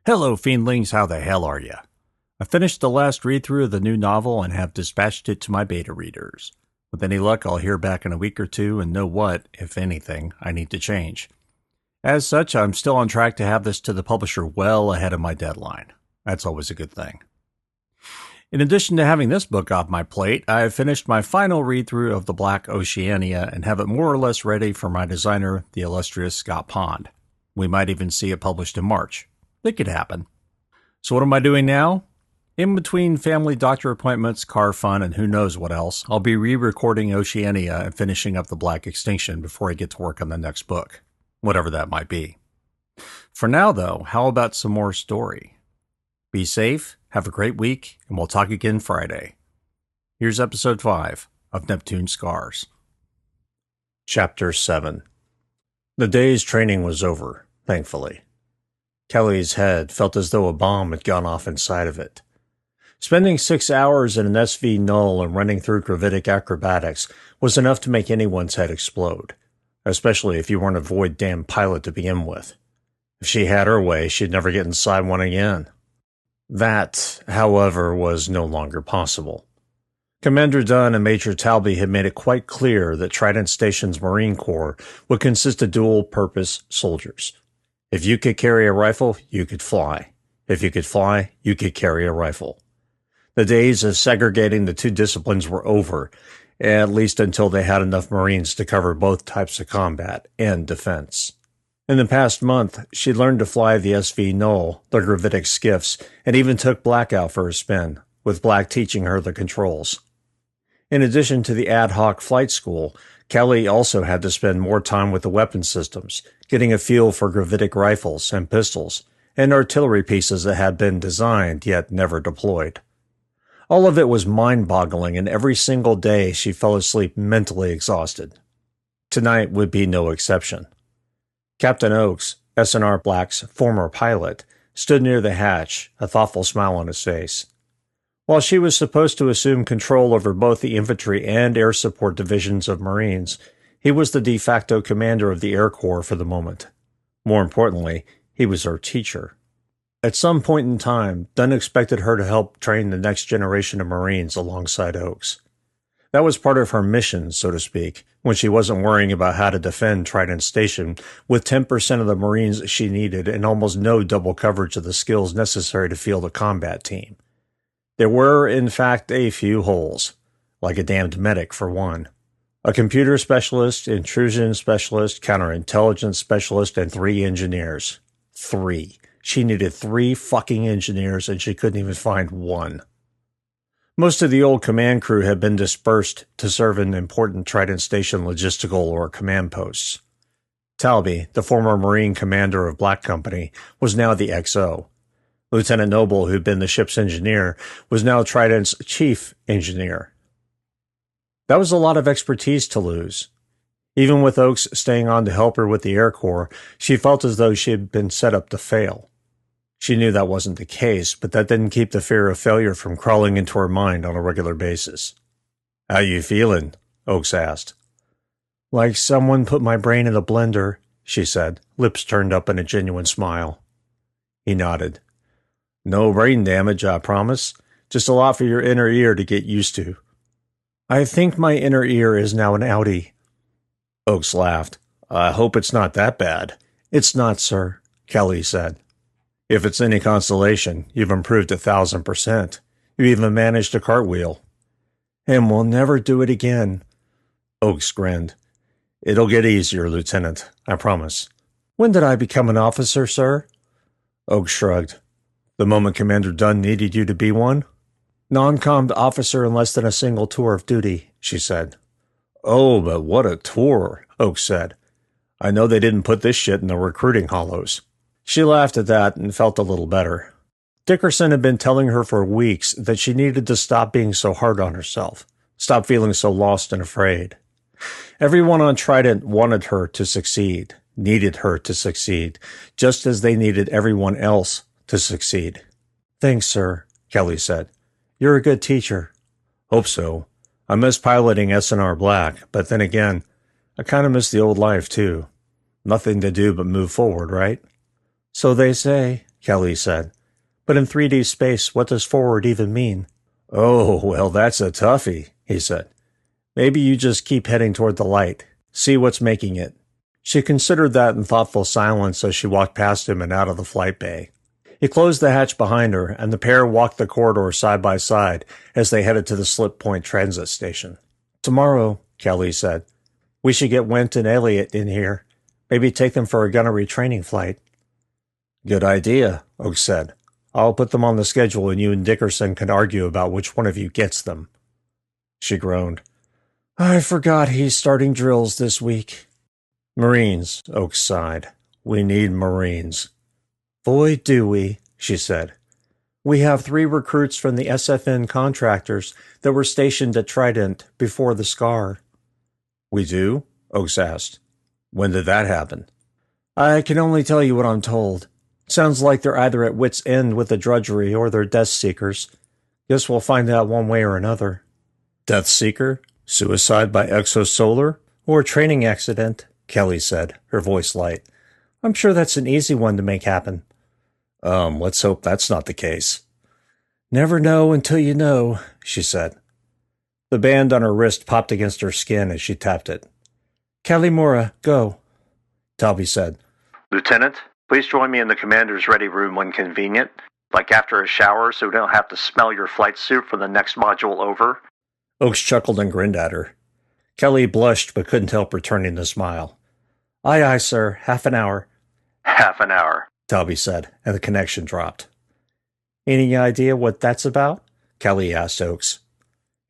Hello, fiendlings, how the hell are ya? I finished the last read-through of the new novel and have dispatched it to my beta readers. With any luck, I'll hear back in a week or two and know what, if anything, I need to change. As such, I'm still on track to have this to the publisher well ahead of my deadline. That's always a good thing. In addition to having this book off my plate, I have finished my final read-through of The Black Oceania and have it more or less ready for my designer, the illustrious Scott Pond. We might even see it published in March. It could happen. So what am I doing now? In between family doctor appointments, car fun, and who knows what else, I'll be re-recording Oceania and finishing up The Black Extinction before I get to work on the next book, whatever that might be. For now, though, how about some more story? Be safe, have a great week, and we'll talk again Friday. Here's episode 5 of Neptune Scars. Chapter 7. The day's training was over, thankfully. Kelly's head felt as though a bomb had gone off inside of it. Spending 6 hours in an SV null and running through gravitic acrobatics was enough to make anyone's head explode, especially if you weren't a void damn pilot to begin with. If she had her way, she'd never get inside one again. That, however, was no longer possible. Commander Dunn and Major Talby had made it quite clear that Trident Station's Marine Corps would consist of dual-purpose soldiers. If you could carry a rifle, you could fly. If you could fly, you could carry a rifle. The days of segregating the two disciplines were over, at least until they had enough Marines to cover both types of combat and defense. In the past month, she learned to fly the SV Null, the gravitic skiffs, and even took Black out for a spin, with Black teaching her the controls. In addition to the ad hoc flight school, Kelly also had to spend more time with the weapon systems, getting a feel for gravitic rifles and pistols, and artillery pieces that had been designed yet never deployed. All of it was mind-boggling, and every single day she fell asleep mentally exhausted. Tonight would be no exception. Captain Oakes, SNR Black's former pilot, stood near the hatch, a thoughtful smile on his face. While she was supposed to assume control over both the infantry and air support divisions of Marines, he was the de facto commander of the Air Corps for the moment. More importantly, he was her teacher. At some point in time, Dunn expected her to help train the next generation of Marines alongside Oakes. That was part of her mission, so to speak, when she wasn't worrying about how to defend Trident Station with 10% of the Marines she needed and almost no double coverage of the skills necessary to field a combat team. There were, in fact, a few holes, like a damned medic for one. A computer specialist, intrusion specialist, counterintelligence specialist, and 3 engineers. 3. She needed 3 fucking engineers, and she couldn't even find one. Most of the old command crew had been dispersed to serve in important Trident Station logistical or command posts. Talby, the former Marine commander of Black Company, was now the XO. Lieutenant Noble, who'd been the ship's engineer, was now Trident's chief engineer. That was a lot of expertise to lose. Even with Oakes staying on to help her with the Air Corps, she felt as though she had been set up to fail. She knew that wasn't the case, but that didn't keep the fear of failure from crawling into her mind on a regular basis. "How you feeling?" Oakes asked. "Like someone put my brain in a blender," she said, lips turned up in a genuine smile. He nodded. "No brain damage, I promise. Just a lot for your inner ear to get used to." "I think my inner ear is now an outie." Oakes laughed. "I hope it's not that bad." "It's not, sir," Kelly said. "If it's any consolation, you've improved 1,000%. You even managed a cartwheel." "And we'll never do it again." Oakes grinned. "It'll get easier, Lieutenant, I promise." "When did I become an officer, sir?" Oakes shrugged. "The moment Commander Dunn needed you to be one?" "Non-commed officer in less than a single tour of duty," she said. "Oh, but what a tour," Oakes said. "I know they didn't put this shit in the recruiting hollows." She laughed at that and felt a little better. Dickerson had been telling her for weeks that she needed to stop being so hard on herself, stop feeling so lost and afraid. Everyone on Trident wanted her to succeed, needed her to succeed, just as they needed everyone else to succeed. "Thanks, sir," Kelly said. "You're a good teacher." "Hope so. I miss piloting SNR Black, but then again, I kind of miss the old life, too. Nothing to do but move forward, right?" "So they say," Kelly said. But in 3D space, what does forward even mean? Oh, well, that's a toughie, he said. Maybe you just keep heading toward the light. See what's making it. She considered that in thoughtful silence as she walked past him and out of the flight bay. He closed the hatch behind her, and the pair walked the corridor side by side as they headed to the Slip Point transit station. Tomorrow, Kelly said, we should get Went and Elliot in here. Maybe take them for a gunnery training flight. Good idea, Oak said. I'll put them on the schedule and you and Dickerson can argue about which one of you gets them. She groaned. I forgot he's starting drills this week. Marines, Oak sighed. We need Marines. Boy, do we, she said. We have 3 recruits from the SFN contractors that were stationed at Trident before the Scar. We do? Oaks asked. When did that happen? I can only tell you what I'm told. Sounds like they're either at wit's end with the drudgery or they're death seekers. Guess we'll find out one way or another. Death seeker? Suicide by exosolar? Or a training accident? Kelly said, her voice light. I'm sure that's an easy one to make happen. Let's hope that's not the case. Never know until you know, she said. The band on her wrist popped against her skin as she tapped it. Kalimura, go, Talby said. Lieutenant, please join me in the commander's ready room when convenient, like after a shower so we don't have to smell your flight suit for the next module over. Oakes chuckled and grinned at her. Kelly blushed but couldn't help returning the smile. Aye, aye, sir. Half an hour. Half an hour, Talby said, and the connection dropped. Any idea what that's about? Kelly asked Oakes.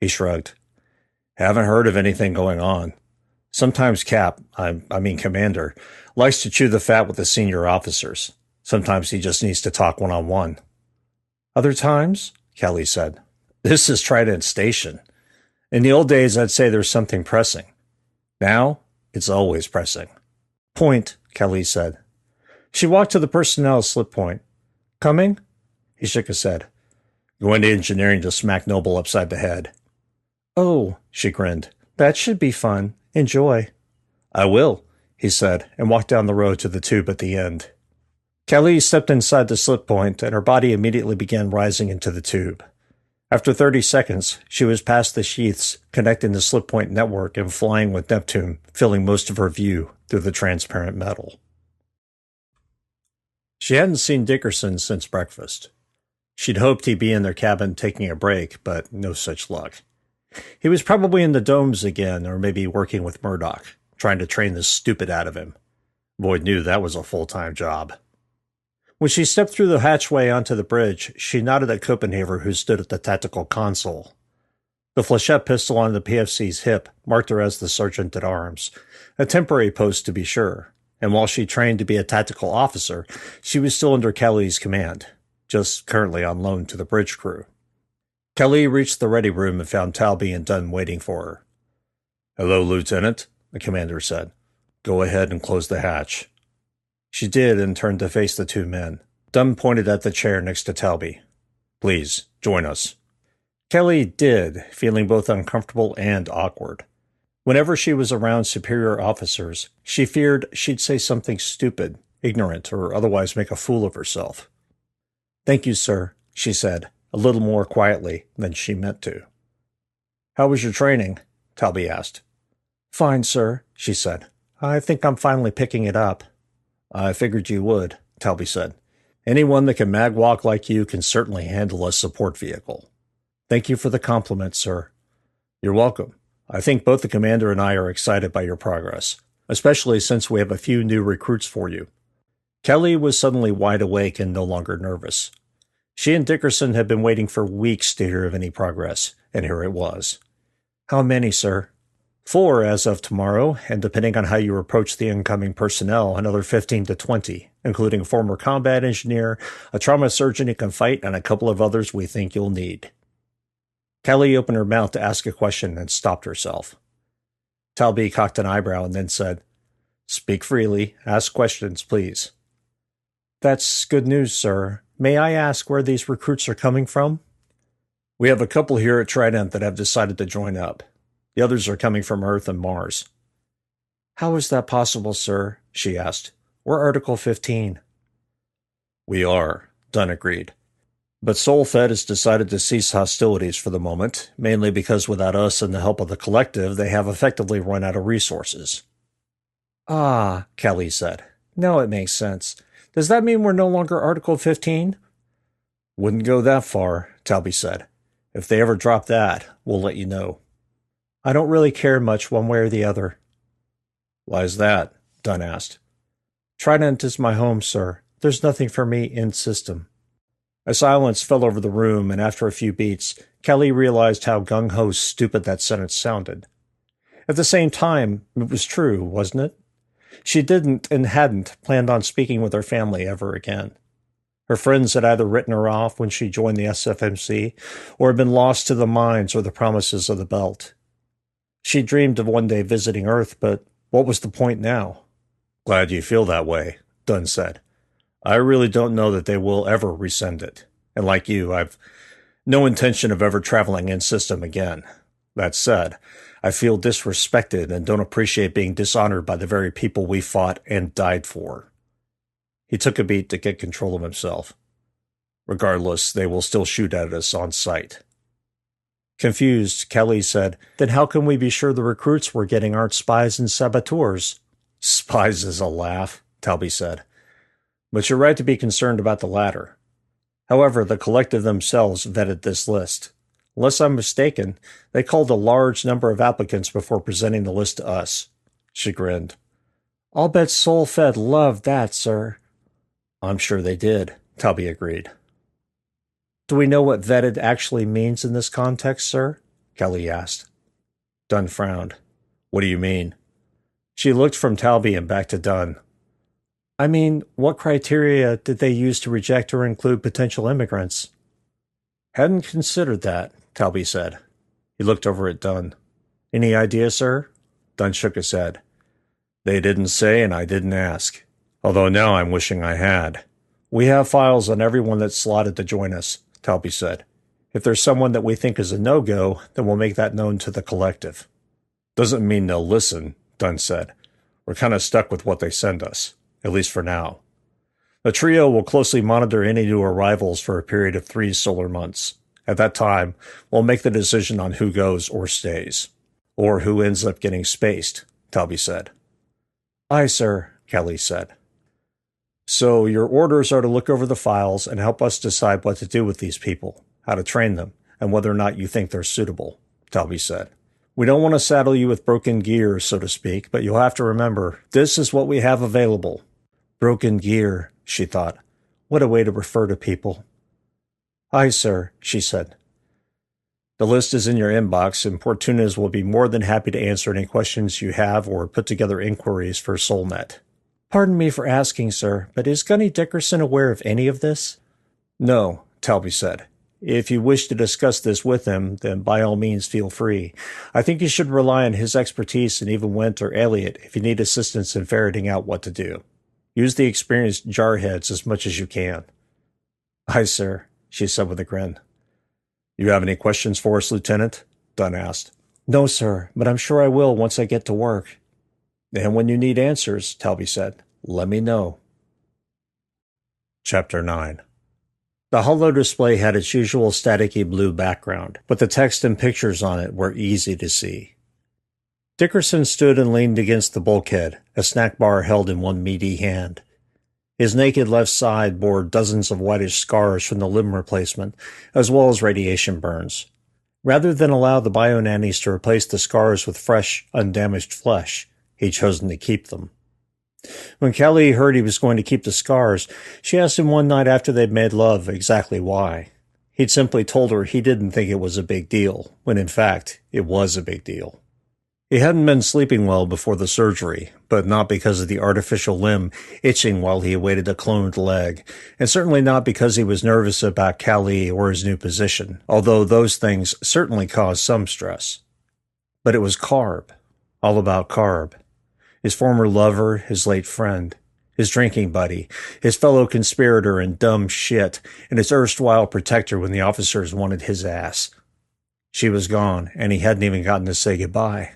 He shrugged. Haven't heard of anything going on. Sometimes Cap, I mean Commander, likes to chew the fat with the senior officers. Sometimes he just needs to talk one-on-one. Other times? Kelly said. This is Trident Station. In the old days, I'd say there's something pressing. Now, it's always pressing. Point, Kelly said. She walked to the personnel slip point. Coming? He shook his head. Going to engineering to smack Noble upside the head. Oh, she grinned. That should be fun. Enjoy. I will, he said, and walked down the road to the tube at the end. Kelly stepped inside the slip point, and her body immediately began rising into the tube. After 30 seconds, she was past the sheaths connecting the slip point network and flying with Neptune, filling most of her view through the transparent metal. She hadn't seen Dickerson since breakfast. She'd hoped he'd be in their cabin taking a break, but no such luck. He was probably in the domes again, or maybe working with Murdoch, trying to train the stupid out of him. Boyd knew that was a full-time job. When she stepped through the hatchway onto the bridge, she nodded at Copenhaver, who stood at the tactical console. The flechette pistol on the PFC's hip marked her as the sergeant-at-arms, a temporary post to be sure, and while she trained to be a tactical officer, she was still under Kelly's command, just currently on loan to the bridge crew. Kelly reached the ready room and found Talby and Dunn waiting for her. Hello, Lieutenant, the commander said. Go ahead and close the hatch. She did and turned to face the 2 men. Dunn pointed at the chair next to Talby. Please, join us. Kelly did, feeling both uncomfortable and awkward. Whenever she was around superior officers, she feared she'd say something stupid, ignorant, or otherwise make a fool of herself. Thank you, sir, she said, a little more quietly than she meant to. How was your training? Talby asked. Fine, sir, she said. I think I'm finally picking it up. I figured you would, Talby said. Anyone that can mag-walk like you can certainly handle a support vehicle. Thank you for the compliment, sir. You're welcome. I think both the commander and I are excited by your progress, especially since we have a few new recruits for you. Kelly was suddenly wide awake and no longer nervous. She and Dickerson had been waiting for weeks to hear of any progress, and here it was. How many, sir? 4 as of tomorrow, and depending on how you approach the incoming personnel, another 15 to 20, including a former combat engineer, a trauma surgeon who can fight, and a couple of others we think you'll need. Kelly opened her mouth to ask a question and stopped herself. Talby cocked an eyebrow and then said, Speak freely. Ask questions, please. That's good news, sir. May I ask where these recruits are coming from? We have a couple here at Trident that have decided to join up. The others are coming from Earth and Mars. How is that possible, sir? She asked. We're Article 15. We are, Dunn agreed. But Soulfed has decided to cease hostilities for the moment, mainly because without us and the help of the collective, they have effectively run out of resources. Ah, Kelly said. Now it makes sense. Does that mean we're no longer Article 15? Wouldn't go that far, Talby said. If they ever drop that, we'll let you know. I don't really care much one way or the other. Why's that? Dunn asked. Trident is my home, sir. There's nothing for me in system. A silence fell over the room, and after a few beats, Kelly realized how gung-ho stupid that sentence sounded. At the same time, it was true, wasn't it? She didn't and hadn't planned on speaking with her family ever again. Her friends had either written her off when she joined the SFMC, or had been lost to the mines or the promises of the Belt. She dreamed of one day visiting Earth, but what was the point now? Glad you feel that way, Dunn said. I really don't know that they will ever resend it. And like you, I've no intention of ever traveling in system again. That said, I feel disrespected and don't appreciate being dishonored by the very people we fought and died for. He took a beat to get control of himself. Regardless, they will still shoot at us on sight. Confused, Kelly said, Then how can we be sure the recruits we're getting aren't spies and saboteurs? Spies is a laugh, Talby said. But you're right to be concerned about the latter. However, the collective themselves vetted this list. Unless I'm mistaken, they called a large number of applicants before presenting the list to us. She grinned. I'll bet Soulfed loved that, sir. I'm sure they did, Tubby agreed. Do we know what vetted actually means in this context, sir? Kelly asked. Dunn frowned. What do you mean? She looked from Talby and back to Dunn. I mean, what criteria did they use to reject or include potential immigrants? Hadn't considered that, Talby said. He looked over at Dunn. Any idea, sir? Dunn shook his head. They didn't say and I didn't ask. Although now I'm wishing I had. We have files on everyone that's slotted to join us, Talby said. If there's someone that we think is a no-go, then we'll make that known to the collective. Doesn't mean they'll listen, Dunn said. We're kind of stuck with what they send us, at least for now. The trio will closely monitor any new arrivals for a period of 3 solar months. At that time, we'll make the decision on who goes or stays. Or who ends up getting spaced, Talby said. Aye, sir, Kelly said. So your orders are to look over the files and help us decide what to do with these people, how to train them, and whether or not you think they're suitable, Talby said. We don't want to saddle you with broken gear, so to speak, but you'll have to remember, this is what we have available. Broken gear, she thought. What a way to refer to people. Aye, sir, she said. The list is in your inbox, and Portunas will be more than happy to answer any questions you have or put together inquiries for SoulNet. Pardon me for asking, sir, but is Gunny Dickerson aware of any of this? No, Talby said. If you wish to discuss this with him, then by all means feel free. I think you should rely on his expertise and even Went or Elliot if you need assistance in ferreting out what to do. Use the experienced jarheads as much as you can. Aye, sir, she said with a grin. You have any questions for us, Lieutenant? Dunn asked. No, sir, but I'm sure I will once I get to work. And when you need answers, Talby said, let me know. Chapter 9. The holo display had its usual staticky blue background, but the text and pictures on it were easy to see. Dickerson stood and leaned against the bulkhead, a snack bar held in one meaty hand. His naked left side bore dozens of whitish scars from the limb replacement, as well as radiation burns. Rather than allow the bio-nannies to replace the scars with fresh, undamaged flesh, he'd chosen to keep them. When Kelly heard he was going to keep the scars, she asked him one night after they'd made love exactly why. He'd simply told her he didn't think it was a big deal, when in fact, it was a big deal. He hadn't been sleeping well before the surgery, but not because of the artificial limb itching while he awaited a cloned leg, and certainly not because he was nervous about Callie or his new position, although those things certainly caused some stress. But it was Carb, all about Carb. His former lover, his late friend, his drinking buddy, his fellow conspirator and dumb shit, and his erstwhile protector when the officers wanted his ass. She was gone, and he hadn't even gotten to say goodbye.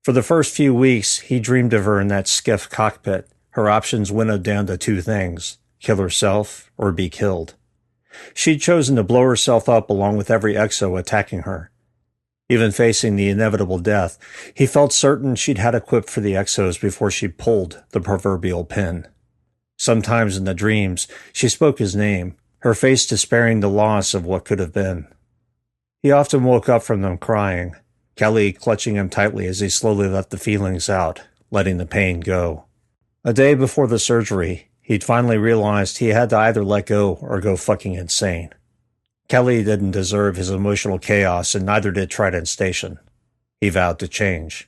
For the first few weeks, he dreamed of her in that skiff cockpit, her options winnowed down to 2 things, kill herself, or be killed. She'd chosen to blow herself up along with every exo attacking her. Even facing the inevitable death, he felt certain she'd had equipped for the exos before she pulled the proverbial pin. Sometimes in the dreams, she spoke his name, her face despairing the loss of what could have been. He often woke up from them crying, Kelly clutching him tightly as he slowly let the feelings out, letting the pain go. A day before the surgery, he'd finally realized he had to either let go or go fucking insane. Kelly didn't deserve his emotional chaos, and neither did Trident Station. He vowed to change.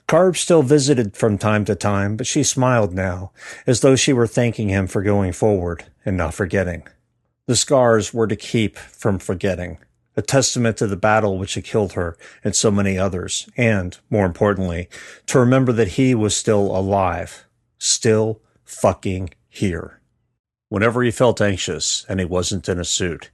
Carb still visited from time to time, but she smiled now, as though she were thanking him for going forward and not forgetting. The scars were to keep from forgetting, a testament to the battle which had killed her and so many others, and, more importantly, to remember that he was still alive, still fucking here. Whenever he felt anxious and he wasn't in a suit,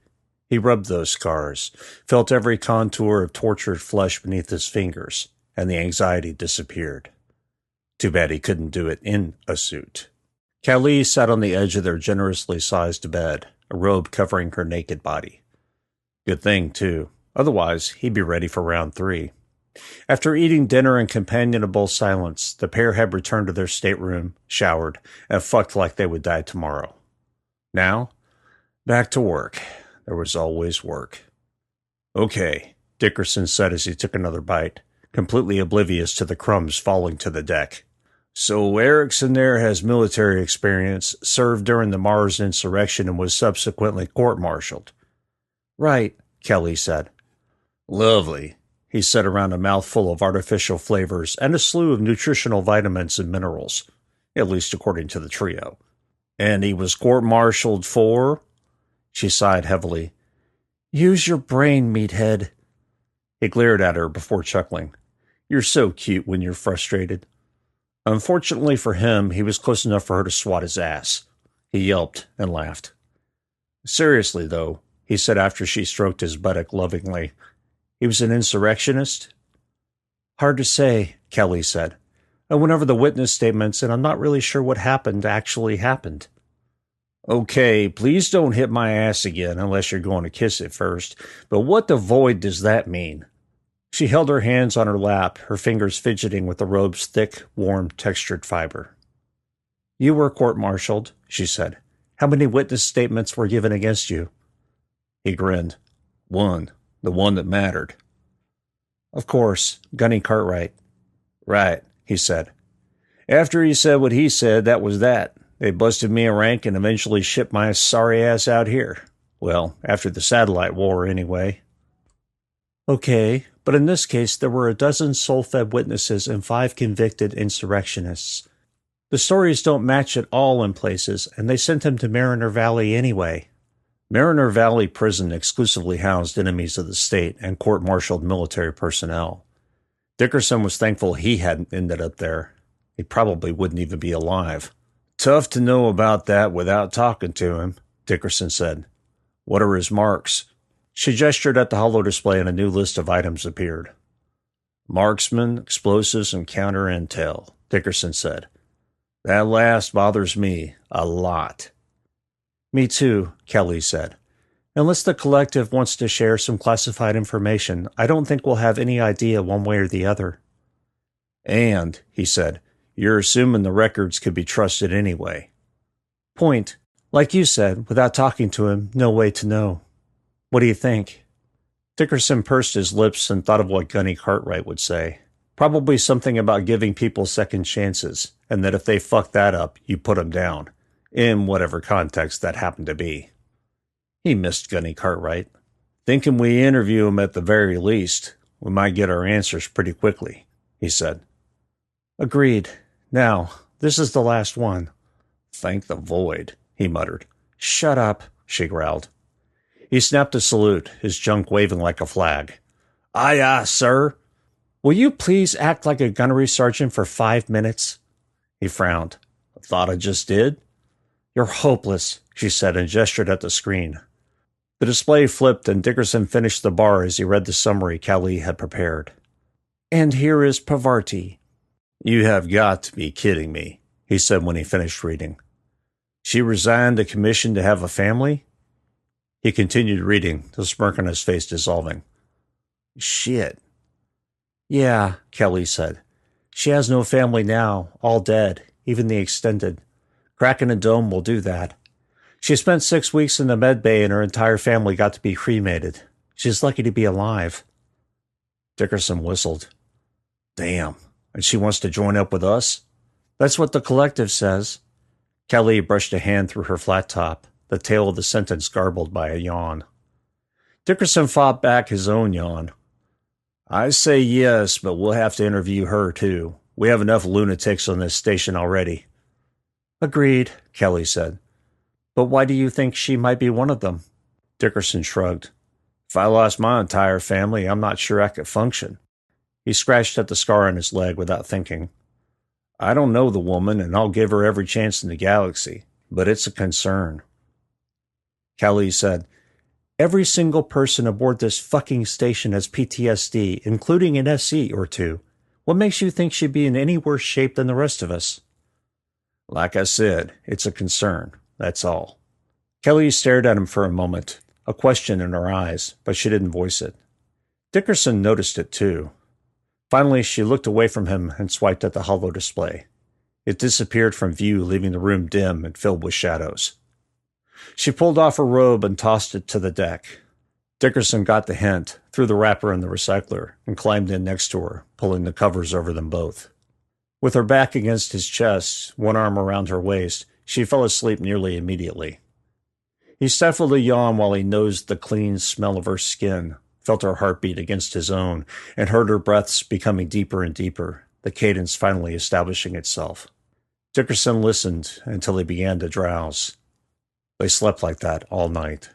he rubbed those scars, felt every contour of tortured flesh beneath his fingers, and the anxiety disappeared. Too bad he couldn't do it in a suit. Callie sat on the edge of their generously sized bed, a robe covering her naked body. Good thing, too. Otherwise, he'd be ready for round 3. After eating dinner in companionable silence, the pair had returned to their stateroom, showered, and fucked like they would die tomorrow. Now, back to work. There was always work. Okay, Dickerson said as he took another bite, completely oblivious to the crumbs falling to the deck. So Erickson there has military experience, served during the Mars insurrection, and was subsequently court-martialed. Right, Kelly said. Lovely, he said around a mouthful of artificial flavors and a slew of nutritional vitamins and minerals, at least according to the trio. And he was court-martialed for? She sighed heavily. Use your brain, meathead. He glared at her before chuckling. You're so cute when you're frustrated. Unfortunately for him, he was close enough for her to swat his ass. He yelped and laughed. Seriously, though, he said after she stroked his buttock lovingly, he was an insurrectionist? Hard to say, Kelly said. I went over the witness statements, and I'm not really sure what happened actually happened. Okay, please don't hit my ass again unless you're going to kiss it first, but what the void does that mean? She held her hands on her lap, her fingers fidgeting with the robe's thick, warm, textured fiber. You were court-martialed, she said. How many witness statements were given against you? He grinned. One, the one that mattered. Of course, Gunny Cartwright. Right, he said. After he said what he said, that was that. They busted me a rank and eventually shipped my sorry ass out here. Well, after the satellite war, anyway. Okay, but in this case, there were a dozen soul-fed witnesses and 5 convicted insurrectionists. The stories don't match at all in places, and they sent him to Mariner Valley anyway. Mariner Valley Prison exclusively housed enemies of the state and court-martialed military personnel. Dickerson was thankful he hadn't ended up there. He probably wouldn't even be alive. Tough to know about that without talking to him, Dickerson said. What are his marks? She gestured at the holo-display and a new list of items appeared. Marksman, explosives, and counter-intel, Dickerson said. That last bothers me a lot. Me too, Kelly said. Unless the collective wants to share some classified information, I don't think we'll have any idea one way or the other. And, he said, you're assuming the records could be trusted anyway. Point. Like you said, without talking to him, no way to know. What do you think? Dickerson pursed his lips and thought of what Gunny Cartwright would say. Probably something about giving people second chances, and that if they fuck that up, you put them down, in whatever context that happened to be. He missed Gunny Cartwright. Thinking we interview him at the very least, we might get our answers pretty quickly, he said. Agreed. Now, this is the last one. Thank the void, he muttered. Shut up, she growled. He snapped a salute, his junk waving like a flag. Aye, aye, sir. Will you please act like a gunnery sergeant for 5 minutes? He frowned. Thought I just did? You're hopeless, she said and gestured at the screen. The display flipped and Dickerson finished the bar as he read the summary Callie had prepared. And here is Pavarti. You have got to be kidding me, he said when he finished reading. She resigned the commission to have a family? He continued reading, the smirk on his face dissolving. Shit. Yeah, Kelly said. She has no family now, all dead, even the extended. Cracking a dome will do that. She spent 6 weeks in the med bay and her entire family got to be cremated. She's lucky to be alive. Dickerson whistled. Damn, and she wants to join up with us? That's what the collective says. Kelly brushed a hand through her flat top, the tail of the sentence garbled by a yawn. Dickerson fought back his own yawn. I say yes, but we'll have to interview her, too. We have enough lunatics on this station already. Agreed, Kelly said. But why do you think she might be one of them? Dickerson shrugged. If I lost my entire family, I'm not sure I could function. He scratched at the scar on his leg without thinking. I don't know the woman, and I'll give her every chance in the galaxy, but it's a concern. Kelly said, Every single person aboard this fucking station has PTSD, including an SE or two. What makes you think she'd be in any worse shape than the rest of us? Like I said, it's a concern. That's all. Kelly stared at him for a moment, a question in her eyes, but she didn't voice it. Dickerson noticed it too. Finally, she looked away from him and swiped at the holo display. It disappeared from view, leaving the room dim and filled with shadows. She pulled off her robe and tossed it to the deck. Dickerson got the hint, threw the wrapper in the recycler, and climbed in next to her, pulling the covers over them both. With her back against his chest, one arm around her waist, she fell asleep nearly immediately. He stifled a yawn while he nosed the clean smell of her skin, felt her heartbeat against his own, and heard her breaths becoming deeper and deeper, the cadence finally establishing itself. Dickerson listened until he began to drowse. They slept like that all night.